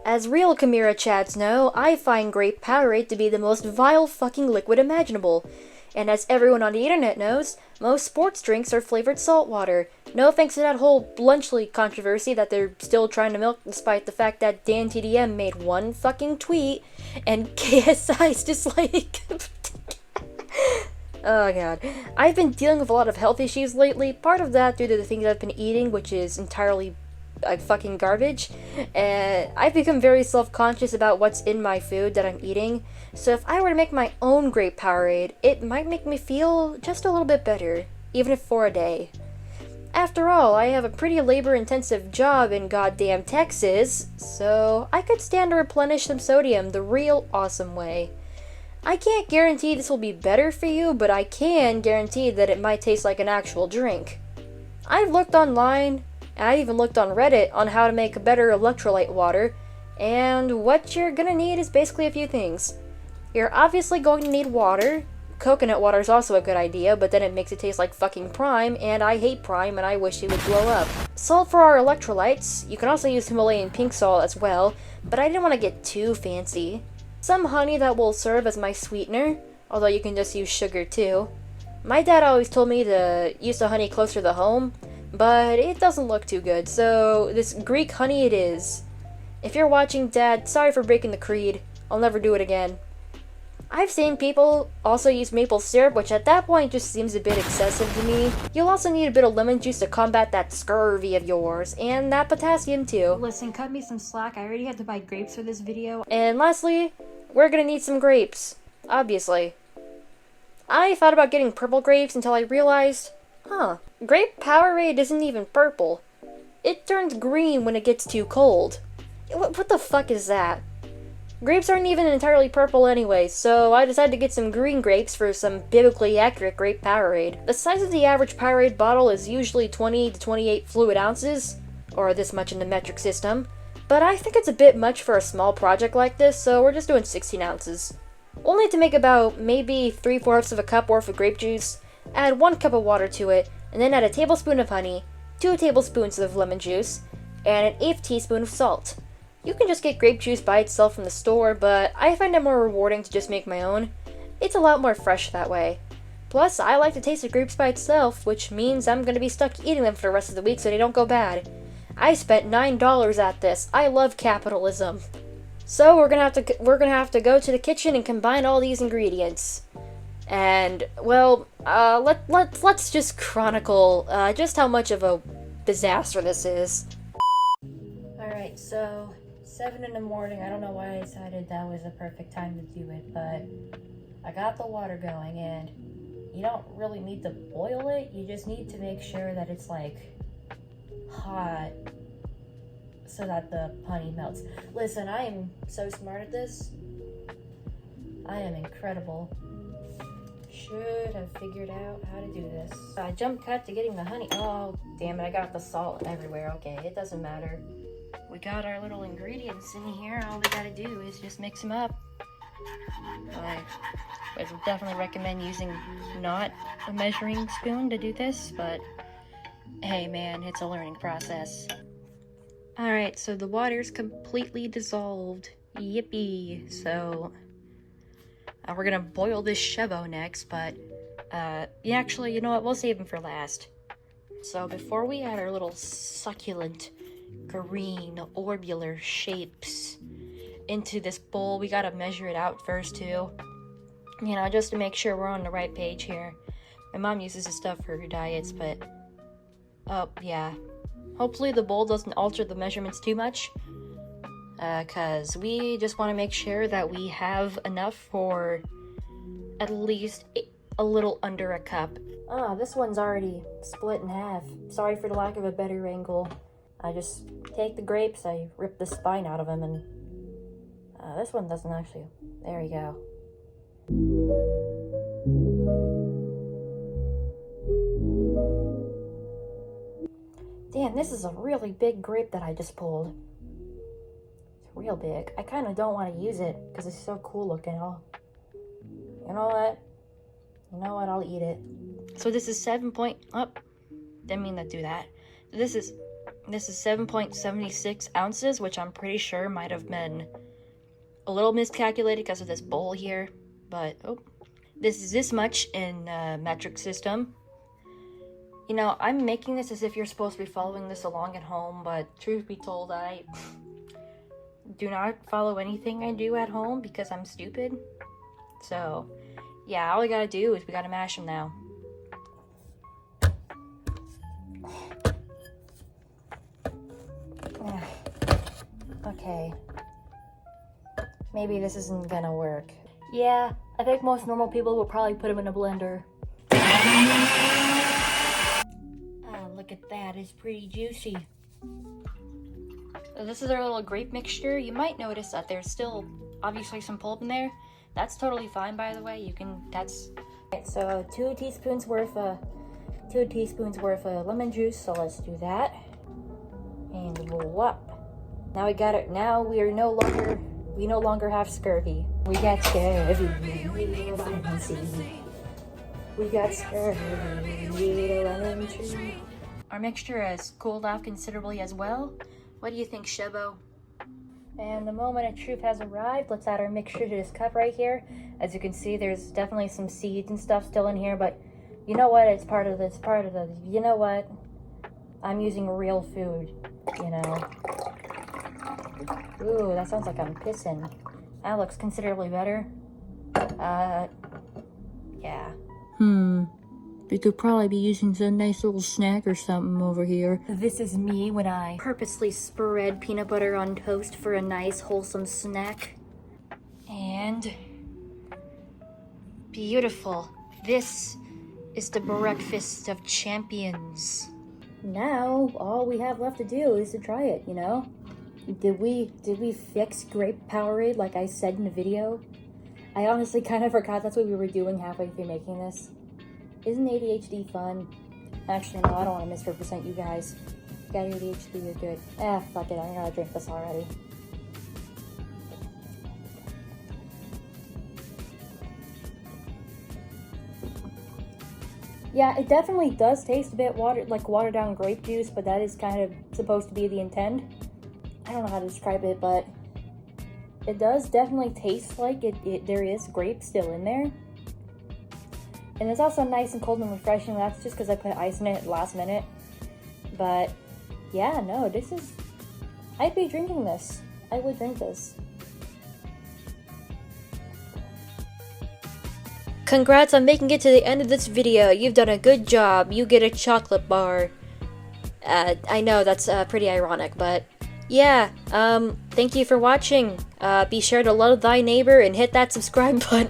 As real Chimera chads know, I find Grape Powerade to be the most vile fucking liquid imaginable. And as everyone on the internet knows, most sports drinks are flavored salt water. No thanks to that whole Blunchley controversy that they're still trying to milk despite the fact that Dan TDM made one fucking tweet and KSI's just like... Oh god. I've been dealing with a lot of health issues lately, part of that due to the things I've been eating, which is entirely fucking garbage, and I've become very self-conscious about what's in my food that I'm eating, so if I were to make my own Grape Powerade, it might make me feel just a little bit better, even if for a day. After all, I have a pretty labor-intensive job in goddamn Texas, so I could stand to replenish some sodium the real awesome way. I can't guarantee this will be better for you, but I can guarantee that it might taste like an actual drink. I've looked online, and I even looked on Reddit on how to make a better electrolyte water, and what you're gonna need is basically a few things. You're obviously going to need water. Coconut water is also a good idea, but then it makes it taste like fucking Prime, and I hate Prime and I wish it would blow up. Salt for our electrolytes. You can also use Himalayan pink salt as well, but I didn't want to get too fancy. Some honey that will serve as my sweetener, although you can just use sugar too. My dad always told me to use the honey closer to home, but it doesn't look too good, so this Greek honey it is. If you're watching, Dad, sorry for breaking the creed. I'll never do it again. I've seen people also use maple syrup, which at that point just seems a bit excessive to me. You'll also need a bit of lemon juice to combat that scurvy of yours, and that potassium too. Listen, cut me some slack, I already had to buy grapes for this video. And lastly, we're gonna need some grapes, obviously. I thought about getting purple grapes until I realized, Grape Powerade isn't even purple. It turns green when it gets too cold. What the fuck is that? Grapes aren't even entirely purple anyway, so I decided to get some green grapes for some biblically accurate Grape Powerade. The size of the average Powerade bottle is usually 20 to 28 fluid ounces, or this much in the metric system, but I think it's a bit much for a small project like this, so we're just doing 16 ounces. We'll need to make about maybe 3/4 of a cup worth of grape juice, add 1 cup of water to it, and then add a tablespoon of honey, 2 tablespoons of lemon juice, and an 1/8 teaspoon of salt. You can just get grape juice by itself from the store, but I find it more rewarding to just make my own. It's a lot more fresh that way. Plus, I like the taste of grapes by itself, which means I'm going to be stuck eating them for the rest of the week so they don't go bad. I spent $9 at this. I love capitalism. So we're gonna have to go to the kitchen and combine all these ingredients. And, well, let's just chronicle just how much of a disaster this is. Alright, so 7 in the morning. I don't know why I decided that was the perfect time to do it, but I got the water going, and you don't really need to boil it. You just need to make sure that it's like hot so that the honey melts. Listen, I am so smart at this. I am incredible. Should have figured out how to do this. I jump cut to getting the honey. Oh, damn it, I got the salt everywhere. Okay, it doesn't matter. We got our little ingredients in here. All we gotta do is just mix them up. I would definitely recommend using not a measuring spoon to do this, but hey man, it's a learning process. Alright, so the water's completely dissolved. Yippee. So we're gonna boil this chevo next, but actually, you know what, we'll save them for last. So before we add our little succulent green orbular shapes into this bowl, we gotta measure it out first too, you know, just to make sure we're on the right page here. My mom uses this stuff for her diets, but oh yeah, hopefully the bowl doesn't alter the measurements too much, because we just want to make sure that we have enough for at least a little under a cup. This one's already split in half. Sorry for the lack of a better angle. I just take the grapes, I rip the spine out of them, and this one doesn't actually. There you go. Damn, this is a really big grape that I just pulled. It's real big. I kind of don't want to use it because it's so cool looking. You know what? I'll eat it. So this is 7 point... Oh, didn't mean to do that. This is This is 7.76 ounces, which I'm pretty sure might have been a little miscalculated because of this bowl here. But, oh, this is this much in metric system. You know, I'm making this as if you're supposed to be following this along at home, but truth be told, I do not follow anything I do at home because I'm stupid. So, yeah, all we gotta do is we gotta mash them now. Okay. Maybe this isn't gonna work. Yeah, I think most normal people will probably put them in a blender. Oh, look at that. It's pretty juicy. So this is our little grape mixture. You might notice that there's still obviously some pulp in there. That's totally fine, by the way. You can, that's... Alright, so 2 teaspoons worth of lemon juice, so let's do that. And whoop. Now we got it. Now we no longer have scurvy. We got scurvy. We got scurvy. Lemon tree. Our mixture has cooled off considerably as well. What do you think, Shebo? And the moment of truth has arrived. Let's add our mixture to this cup right here. As you can see, there's definitely some seeds and stuff still in here, but you know what? It's part of this. You know what? I'm using real food, you know. Ooh, that sounds like I'm pissing. That looks considerably better. Yeah. We could probably be using some nice little snack or something over here. This is me when I purposely spread peanut butter on toast for a nice wholesome snack. And beautiful. This is the breakfast of champions. Now, all we have left to do is to try it, you know? Did we fix Grape Powerade like I said in the video? I honestly kind of forgot that's what we were doing halfway through making this. Isn't ADHD fun? Actually, no, I don't want to misrepresent you guys. You got ADHD, you're good. Fuck it, I'm gonna drink this already. Yeah, it definitely does taste a bit watered down grape juice, but that is kind of supposed to be the intent. I don't know how to describe it, but it does definitely taste like there is grape still in there. And it's also nice and cold and refreshing. That's just because I put ice in it last minute. But yeah, no, this is... I'd be drinking this. I would drink this. Congrats on making it to the end of this video. You've done a good job. You get a chocolate bar. I know that's pretty ironic, but yeah, thank you for watching. Be sure to love thy neighbor and hit that subscribe button.